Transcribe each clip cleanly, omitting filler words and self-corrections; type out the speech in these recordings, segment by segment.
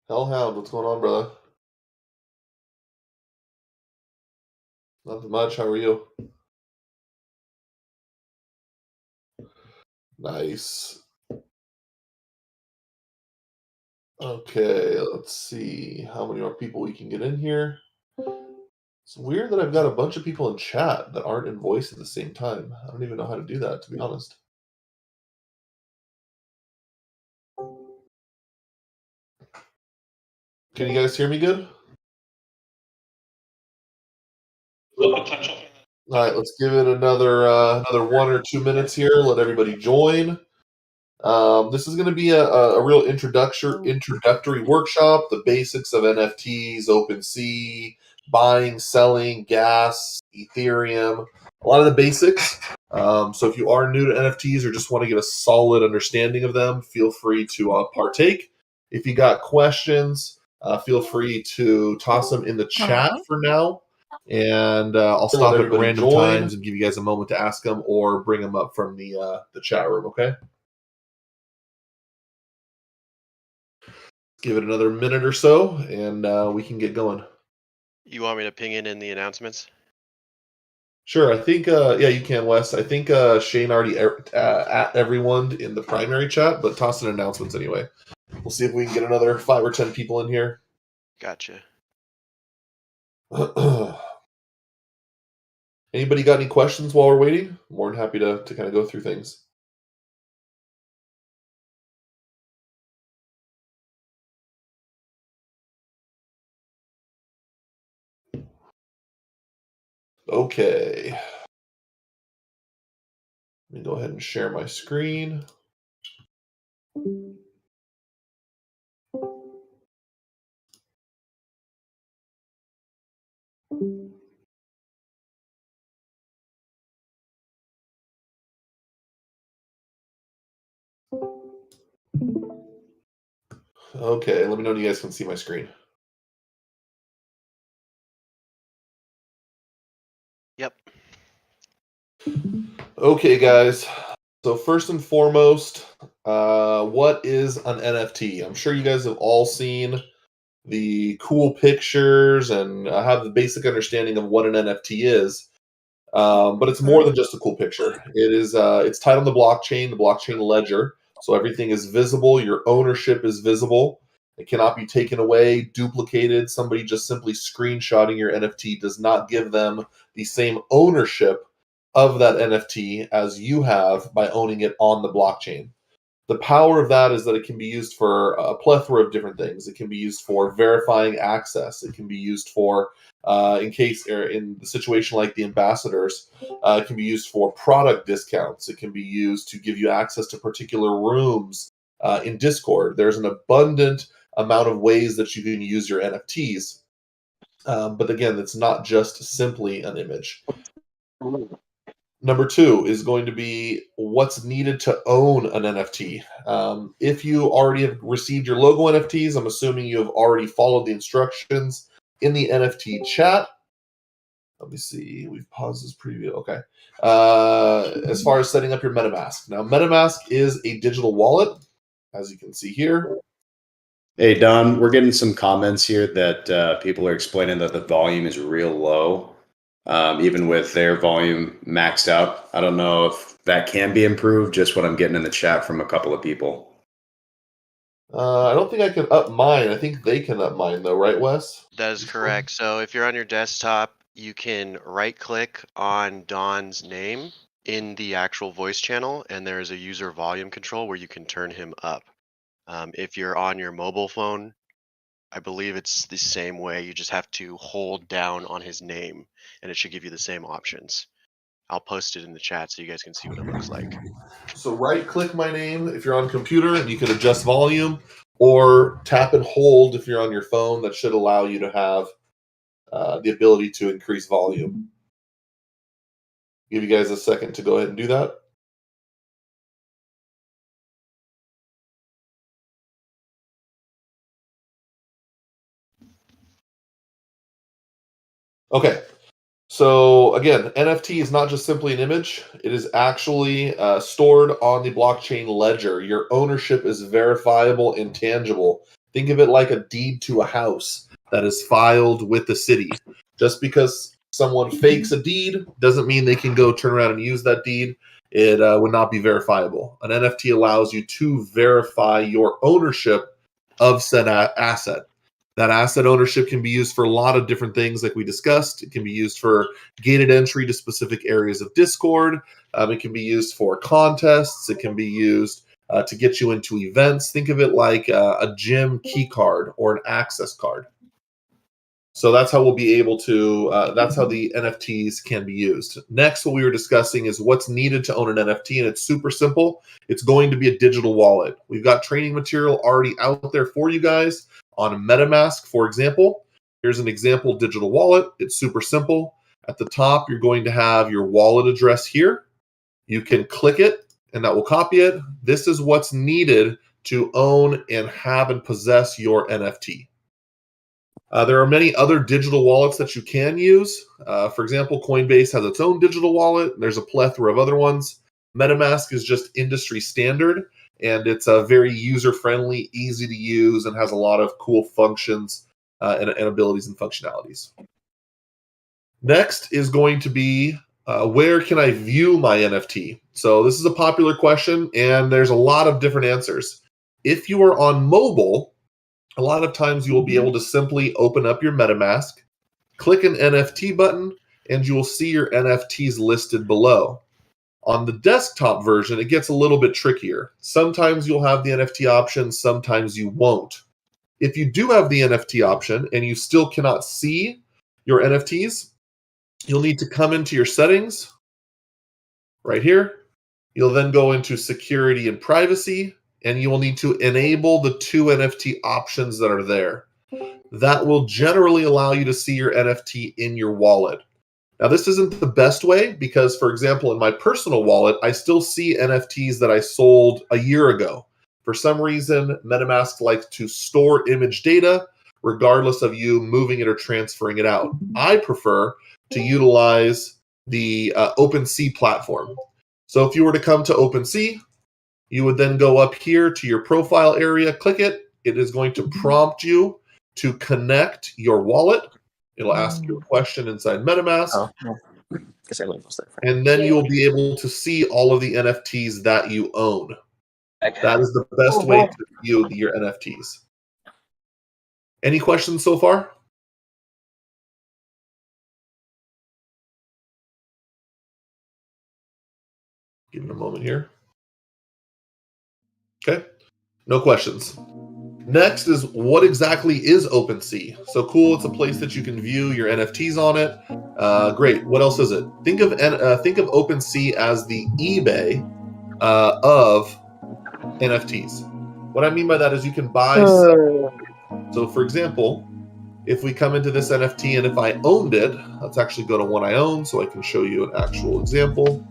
Hellhound, what's going on, brother? Nothing much. How are you? Nice. Okay, let's see how many more people we can get in here. It's weird that I've got a bunch of people in chat that aren't in voice at the same time. I don't even know how to do that, to be honest. Can you guys hear me good? All right, let's give it another 1 or 2 minutes here. Let everybody join. This is going to be a real introductory workshop, the basics of NFTs, OpenC, buying, selling, gas, Ethereum, a lot of the basics. So if you are new to NFTs or just want to get a solid understanding of them, feel free to partake. If you got questions, feel free to toss them in the chat for now. And I'll stop at random times and give you guys a moment to ask them or bring them up from the chat room, okay? Give it another minute or so, and we can get going. You want me to ping in the announcements? Sure. I think, yeah, you can, Wes. I think Shane already at everyone in the primary chat, but toss in announcements anyway. We'll see if we can get another 5 or 10 people in here. Gotcha. Anybody got any questions while we're waiting? More than happy to kind of go through things. Okay. Let me go ahead and share my screen. Okay, let me know when you guys can see my screen. Yep. Okay, guys. So first and foremost, what is an NFT? I'm sure you guys have all seen the cool pictures and have the basic understanding of what an NFT is. But it's more than just a cool picture. It's tied on the blockchain ledger. So everything is visible. Your ownership is visible. It cannot be taken away, duplicated. Somebody just simply screenshotting your NFT does not give them the same ownership of that NFT as you have by owning it on the blockchain. The power of that is that it can be used for a plethora of different things. It can be used for verifying access. It can be used for, in the situation like the ambassadors, it can be used for product discounts. It can be used to give you access to particular rooms in Discord. There's an abundant amount of ways that you can use your NFTs. But again, it's not just simply an image. Number 2 is going to be what's needed to own an NFT. If you already have received your logo NFTs, I'm assuming you have already followed the instructions in the NFT chat. Let me see. We've paused this preview. Okay. As far as setting up your Metamask. Now, Metamask is a digital wallet, as you can see here. Hey, Don, we're getting some comments here that people are explaining that the volume is real low, even with their volume maxed out. I don't know if that can be improved, just what I'm getting in the chat from a couple of people. I don't think I can up mine. I think they can up mine, though, right, Wes? That is correct. So if you're on your desktop, you can right-click on Don's name in the actual voice channel, and there's a user volume control where you can turn him up. If you're on your mobile phone, I believe it's the same way. You just have to hold down on his name, and it should give you the same options. I'll post it in the chat so you guys can see what it looks like. So right-click my name if you're on computer, and you can adjust volume, or tap and hold if you're on your phone. That should allow you to have the ability to increase volume. Give you guys a second to go ahead and do that. Okay. So again, NFT is not just simply an image. It is actually stored on the blockchain ledger. Your ownership is verifiable and tangible. Think of it like a deed to a house that is filed with the city. Just because someone fakes a deed doesn't mean they can go turn around and use that deed. It would not be verifiable. An NFT allows you to verify your ownership of said asset. That asset ownership can be used for a lot of different things like we discussed. It can be used for gated entry to specific areas of Discord. It can be used for contests. It can be used to get you into events. Think of it like a gym key card or an access card. So that's how we'll be able to, that's how the NFTs can be used. Next, what we were discussing is what's needed to own an NFT, and it's super simple. It's going to be a digital wallet. We've got training material already out there for you guys on Metamask, for example. Here's an example digital wallet. It's super simple. At the top, you're going to have your wallet address here. You can click it, and that will copy it. This is what's needed to own and have and possess your NFT. There are many other digital wallets that you can use. For example, Coinbase has its own digital wallet. There's a plethora of other ones. MetaMask is just industry standard, and it's very user-friendly, easy to use, and has a lot of cool functions and abilities and functionalities. Next is going to be, where can I view my NFT? So this is a popular question, and there's a lot of different answers. If you are on mobile, a lot of times you will be able to simply open up your MetaMask, click an NFT button, and you will see your NFTs listed below. On the desktop version, it gets a little bit trickier. Sometimes you'll have the NFT option, sometimes you won't. If you do have the NFT option and you still cannot see your NFTs, you'll need to come into your settings right here. You'll then go into security and privacy, and you will need to enable the 2 NFT options that are there. That will generally allow you to see your NFT in your wallet. Now, this isn't the best way because, for example, in my personal wallet, I still see NFTs that I sold a year ago. For some reason, MetaMask likes to store image data regardless of you moving it or transferring it out. I prefer to utilize the OpenC platform. So if you were to come to OpenC, you would then go up here to your profile area, click it. It is going to prompt you to connect your wallet. It'll ask you a question inside MetaMask. And then you'll be able to see all of the NFTs that you own. That is the best way to view your NFTs. Any questions so far? Give it a moment here. Okay, no questions. Next is, what exactly is OpenC? So cool, it's a place that you can view your NFTs on it. Great, what else is it? Think of OpenC as the eBay of NFTs. What I mean by that is you can buy. So for example, if we come into this NFT and if I owned it, let's actually go to one I own so I can show you an actual example.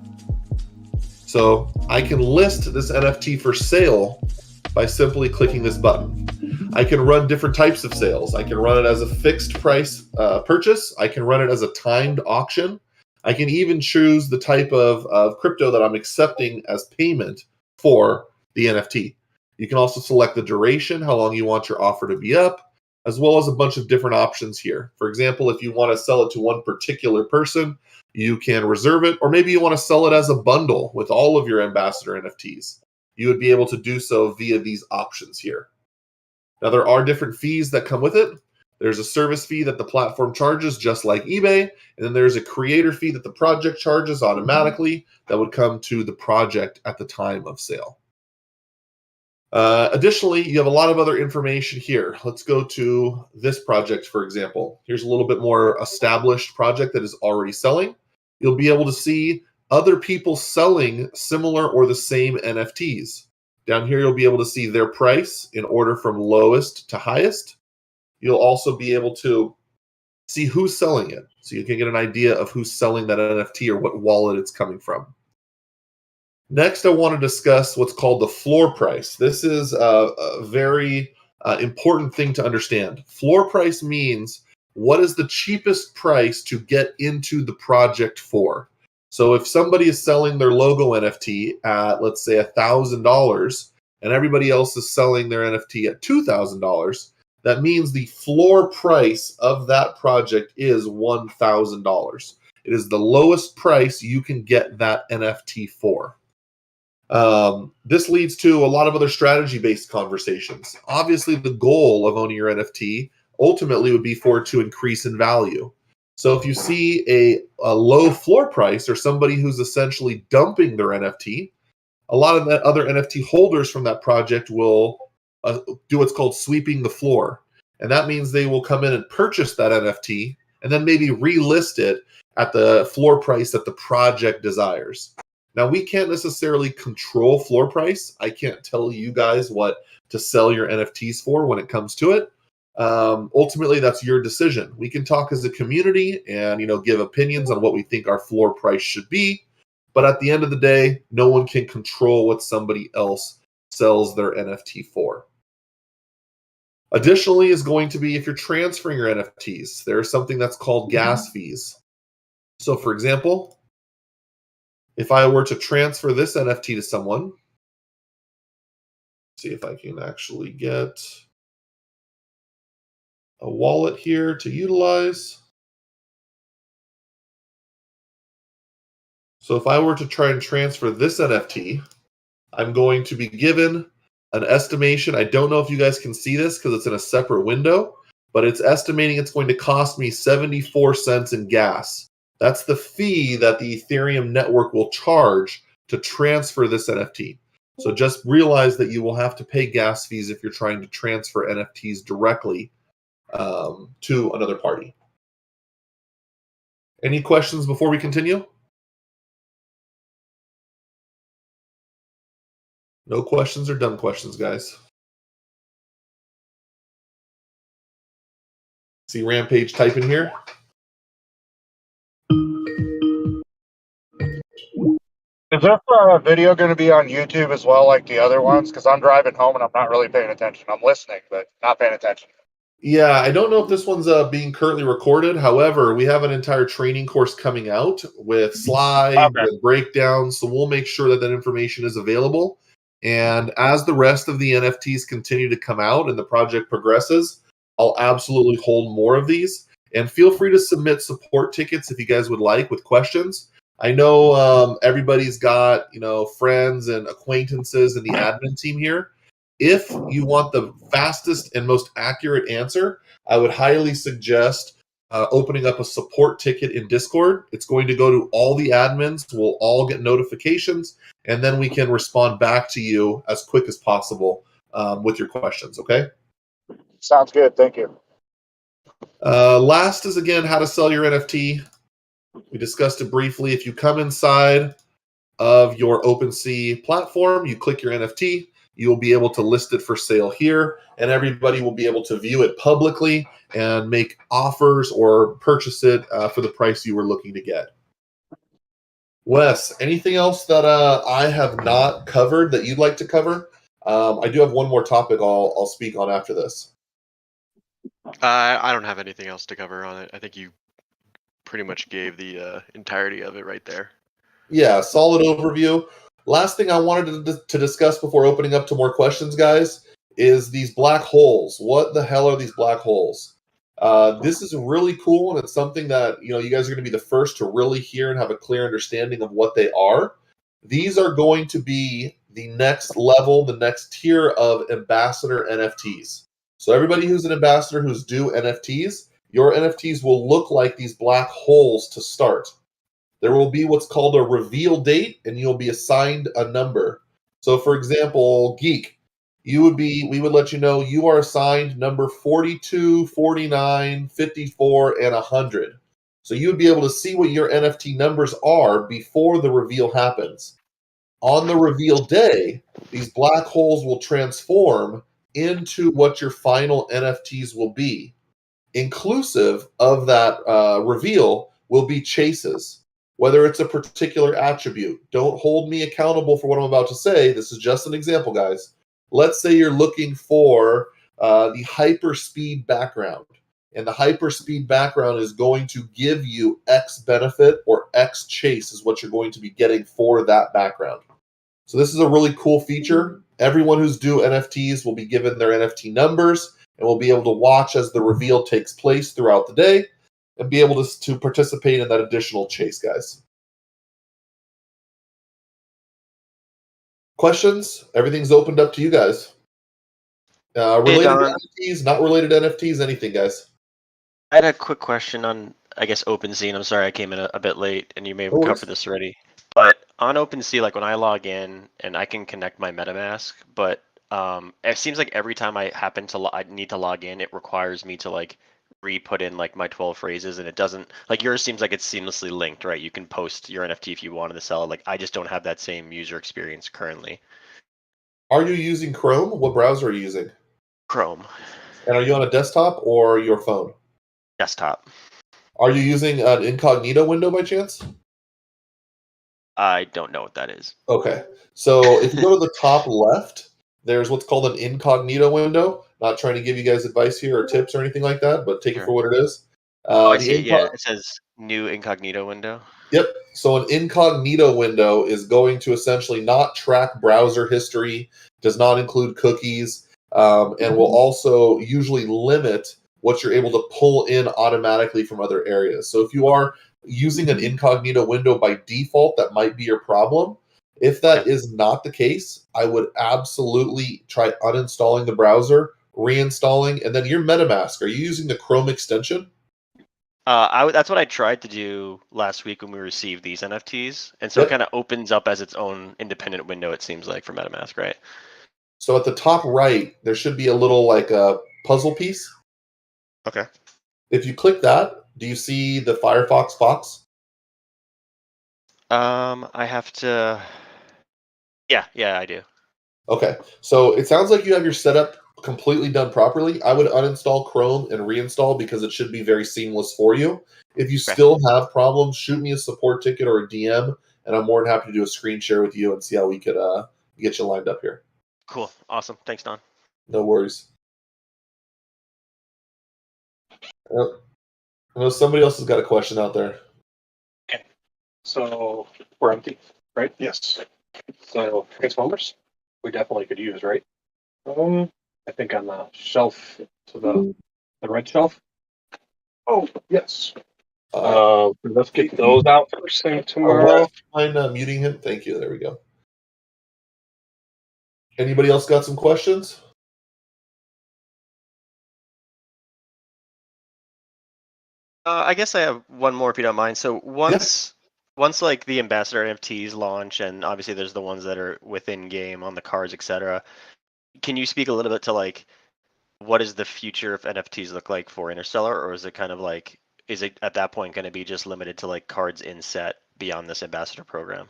So I can list this NFT for sale by simply clicking this button. I can run different types of sales. I can run it as a fixed price purchase. I can run it as a timed auction. I can even choose the type of crypto that I'm accepting as payment for the NFT. You can also select the duration, how long you want your offer to be up, as well as a bunch of different options here. For example, if you want to sell it to one particular person, you can reserve it, or maybe you want to sell it as a bundle with all of your ambassador NFTs. You would be able to do so via these options here. Now, there are different fees that come with it. There's a service fee that the platform charges, just like eBay, and then there's a creator fee that the project charges automatically that would come to the project at the time of sale. Additionally, you have a lot of other information here. Let's go to this project, for example. Here's a little bit more established project that is already selling. You'll be able to see other people selling similar or the same NFTs. Down here, you'll be able to see their price in order from lowest to highest. You'll also be able to see who's selling it. So you can get an idea of who's selling that NFT or what wallet it's coming from. Next, I want to discuss what's called the floor price. This is a very important thing to understand. Floor price means what is the cheapest price to get into the project for. So if somebody is selling their logo NFT at, let's say, $1,000, and everybody else is selling their NFT at $2,000, that means the floor price of that project is $1,000. It is the lowest price you can get that NFT for. This leads to a lot of other strategy-based conversations. Obviously, the goal of owning your NFT ultimately would be for it to increase in value. So if you see a low floor price or somebody who's essentially dumping their NFT, a lot of the other NFT holders from that project will do what's called sweeping the floor. And that means they will come in and purchase that NFT and then maybe relist it at the floor price that the project desires. Now, we can't necessarily control floor price. I can't tell you guys what to sell your NFTs for when it comes to it. Ultimately, that's your decision. We can talk as a community and, give opinions on what we think our floor price should be. But at the end of the day, no one can control what somebody else sells their NFT for. Additionally is going to be if you're transferring your NFTs, there's something that's called gas fees. So for example, if I were to transfer this NFT to someone, see if I can actually get a wallet here to utilize. So if I were to try and transfer this NFT, I'm going to be given an estimation. I don't know if you guys can see this because it's in a separate window, but it's estimating it's going to cost me 74 cents in gas. That's the fee that the Ethereum network will charge to transfer this NFT. So just realize that you will have to pay gas fees if you're trying to transfer NFTs directly to another party. Any questions before we continue? No questions or dumb questions, guys. See Rampage typing here? Is this video going to be on YouTube as well, like the other ones? Because I'm driving home and I'm not really paying attention. I'm listening, but not paying attention. Yeah, I don't know if this one's being currently recorded. However, we have an entire training course coming out with slides and breakdowns, so we'll make sure that information is available. And as the rest of the NFTs continue to come out and the project progresses, I'll absolutely hold more of these. And feel free to submit support tickets if you guys would like with questions. I know everybody's got, friends and acquaintances in the admin team here. If you want the fastest and most accurate answer, I would highly suggest opening up a support ticket in Discord. It's going to go to all the admins. We'll all get notifications, and then we can respond back to you as quick as possible with your questions, okay? Sounds good. Thank you. Last is, again, how to sell your NFT. We discussed it briefly. If you come inside of your OpenC platform, you click your NFT, you will be able to list it for sale here, and everybody will be able to view it publicly and make offers or purchase it for the price you were looking to get. Wes, anything else that I have not covered that you'd like to cover? I do have one more topic I'll speak on after this. I don't have anything else to cover on it. I think you pretty much gave the entirety of it right there. Yeah, solid overview. Last thing I wanted to discuss before opening up to more questions, guys, is these black holes. What the hell are these black holes? This is really cool, and it's something that you guys are going to be the first to really hear and have a clear understanding of what they are. These are going to be the next level, the next tier of ambassador NFTs. So everybody who's an ambassador who's due NFTs, your NFTs will look like these black holes to start. There will be what's called a reveal date, and you'll be assigned a number. So, for example, Geek, we would let you know you are assigned number 42, 49, 54, and 100. So you would be able to see what your NFT numbers are before the reveal happens. On the reveal day, these black holes will transform into what your final NFTs will be. Inclusive of that reveal will be chases. Whether it's a particular attribute. Don't hold me accountable for what I'm about to say. This is just an example, guys. Let's say you're looking for the hyperspeed background. And the hyperspeed background is going to give you X benefit or X chase is what you're going to be getting for that background. So this is a really cool feature. Everyone who's due NFTs will be given their NFT numbers and will be able to watch as the reveal takes place throughout the day and be able to participate in that additional chase, guys. Questions? Everything's opened up to you guys. Related Don. to NFTs, not related to NFTs, anything, guys. I had a quick question on, I guess, OpenC. I'm sorry I came in a bit late, and you may have No worries. covered this already. But on OpenC, like when I log in and I can connect my MetaMask, but it seems like every time I I need to log in, it requires me to like re-put in like my 12 phrases, and it doesn't. Like yours seems like it's seamlessly linked, right? You can post your NFT if you wanted to sell it. Like I just don't have that same user experience currently. Are you using Chrome? What browser are you using? Chrome And are you on a desktop or your phone? desktop. Are you using an incognito window by chance? I don't know what that is. Okay. So if you go to the top left, there's what's called an incognito window. Not trying to give you guys advice here or tips or anything like that, but take it for what it is. Oh, I The see it. Yeah, it says new incognito window. Yep. So an incognito window is going to essentially not track browser history, does not include cookies, and will also usually limit what you're able to pull in automatically from other areas. So if you are using an incognito window by default, that might be your problem. If that is not the case, I would absolutely try uninstalling the browser, reinstalling, and then your MetaMask. Are you using the Chrome extension? That's what I tried to do last week when we received these NFTs, and so Yep. it kind of opens up as its own independent window. It seems like for MetaMask, right? So at the top right, there should be a little like a puzzle piece. Okay. If you click that, do you see the Firefox box? I have to. Yeah, I do. Okay. So it sounds like you have your setup completely done properly. I would uninstall Chrome and reinstall because it should be very seamless for you. If you still have problems, shoot me a support ticket or a DM, and I'm more than happy to do a screen share with you and see how we could get you lined up here. Cool. Awesome. Thanks, Don. No worries. I know somebody else has got a question out there. Okay. So we're empty, right? Yes. So transformers, we definitely could use, right? I think on the shelf to the red shelf. Oh yes. Let's get those out first thing tomorrow. Mind muting him? Thank you. There we go. Anybody else got some questions? I guess I have one more if you don't mind. So once like the ambassador NFTs launch, and obviously there's the ones that are within game on the cards, etc. Can you speak a little bit to like what does the future of NFTs look like for Interstellar, or is it kind of like is it at that point going to be just limited to like cards in set beyond this ambassador program?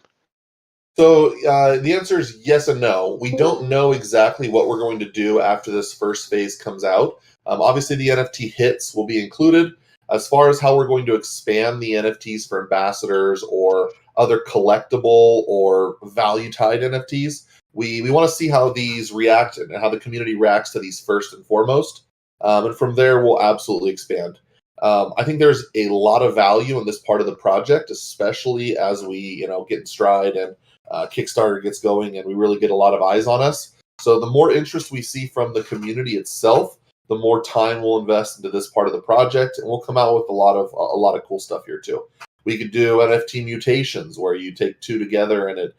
So the answer is yes and no. We don't know exactly what we're going to do after this first phase comes out. Obviously, the NFT hits will be included. As far as how we're going to expand the NFTs for ambassadors or other collectible or value tied NFTs, we want to see how these react and how the community reacts to these first and foremost. And from there, we'll absolutely expand. I think there's a lot of value in this part of the project, especially as we get in stride and Kickstarter gets going and we really get a lot of eyes on us. So the more interest we see from the community itself, the more time we'll invest into this part of the project, and we'll come out with a lot of cool stuff here too. We could do NFT mutations where you take two together and it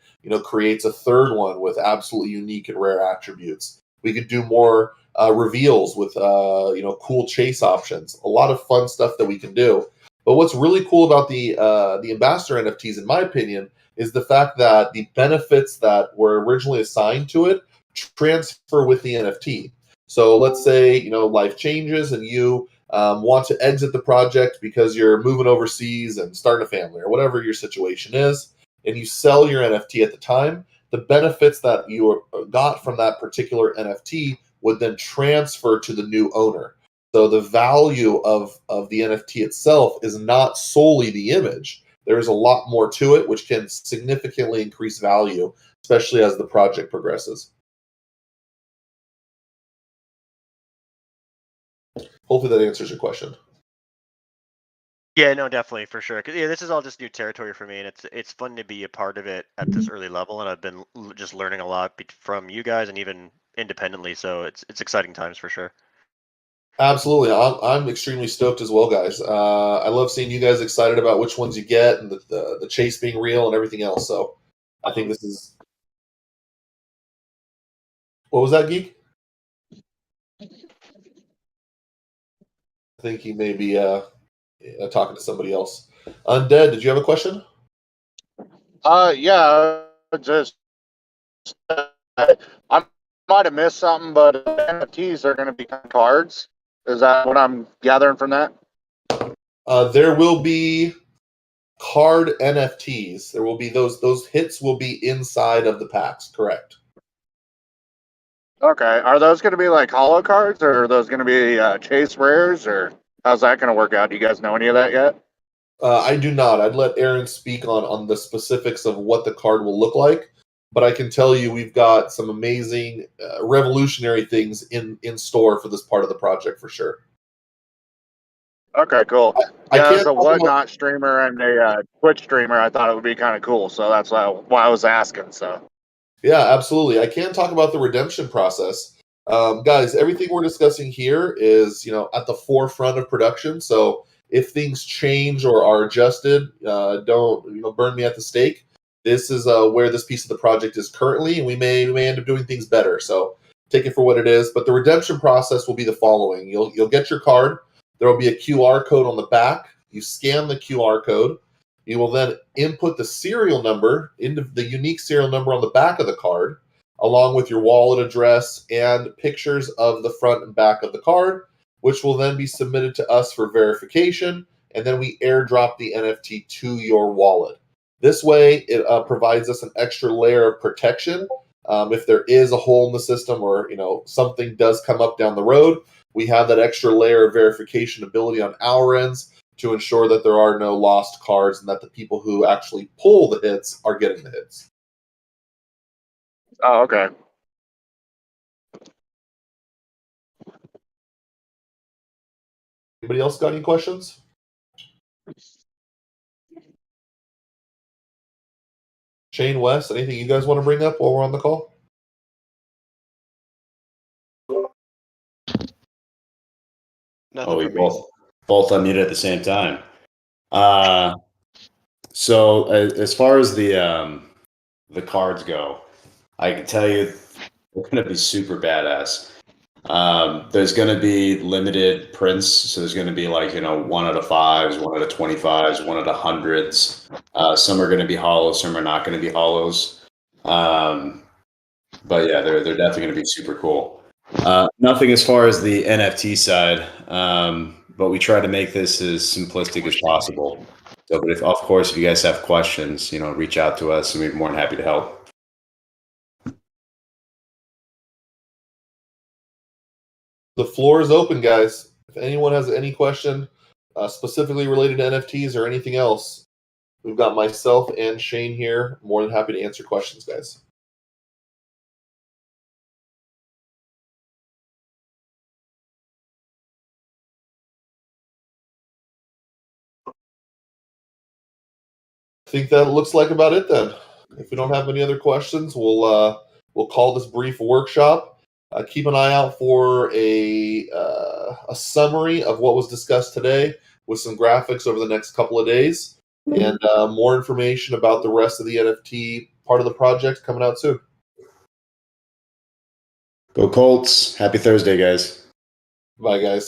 creates a third one with absolutely unique and rare attributes. We could do more reveals with cool chase options. A lot of fun stuff that we can do. But what's really cool about the ambassador NFTs, in my opinion, is the fact that the benefits that were originally assigned to it transfer with the NFT. So let's say life changes and you want to exit the project because you're moving overseas and starting a family or whatever your situation is, and you sell your NFT at the time. The benefits that you got from that particular NFT would then transfer to the new owner. So the value of the NFT itself is not solely the image. There's a lot more to it, which can significantly increase value, especially as the project progresses. Hopefully that answers your question. Yeah, no, definitely for sure. 'Cause, yeah, this is all just new territory for me, and it's fun to be a part of it at this early level. And I've been just learning a lot from you guys and even independently. So it's exciting times for sure. Absolutely, I'm extremely stoked as well, guys. I love seeing you guys excited about which ones you get and the chase being real and everything else. So I think this is. What was that, Geek? I think he may be talking to somebody else. Undead, did you have a question? Yeah, just I might have missed something, but NFTs are going to become cards. Is that what I'm gathering from that? There will be card NFTs. There will be those hits will be inside of the packs. Correct. Okay, are those going to be like holo cards, or are those going to be chase rares, or how's that going to work out? Do you guys know any of that yet? I do not. I'd let Aaron speak on the specifics of what the card will look like, but I can tell you we've got some amazing, revolutionary things in store for this part of the project for sure. Okay, cool. I Yeah, can't as a talk about- whatnot streamer and a Twitch streamer, I thought it would be kind of cool, so that's why I was asking. So. Yeah, absolutely. I can talk about the redemption process. Guys, everything we're discussing here is, at the forefront of production. So if things change or are adjusted, don't, burn me at the stake. This is where this piece of the project is currently, and we may end up doing things better. So take it for what it is. But the redemption process will be the following: you'll get your card. There will be a QR code on the back. You scan the QR code. You will then input the serial number into the unique serial number on the back of the card, along with your wallet address and pictures of the front and back of the card, which will then be submitted to us for verification, and then we airdrop the NFT to your wallet. This way, it provides us an extra layer of protection. If there is a hole in the system or something does come up down the road, we have that extra layer of verification ability on our ends to ensure that there are no lost cards and that the people who actually pull the hits are getting the hits. Oh, okay. Anybody else got any questions? Shane, Wes, anything you guys want to bring up while we're on the call? Nothing We from me. both unmuted at the same time. So as far as the cards go, I can tell you they're going to be super badass. There's going to be limited prints, so there's going to be like 1 out of 5s, 1 out of 25s, 1 out of 100s. Some are going to be hollows, some are not going to be hollows. But yeah, they're definitely going to be super cool. Nothing as far as the NFT side, but we try to make this as simplistic as possible. So, but of course, if you guys have questions, reach out to us, and we'd be more than happy to help. The floor is open, guys. If anyone has any question specifically related to NFTs or anything else, we've got myself and Shane here. More than happy to answer questions, guys. I think that looks like about it then. If we don't have any other questions, we'll call this brief workshop. Keep an eye out for a summary of what was discussed today with some graphics over the next couple of days, and more information about the rest of the NFT part of the project coming out soon. Go Colts! Happy Thursday, guys. Bye, guys.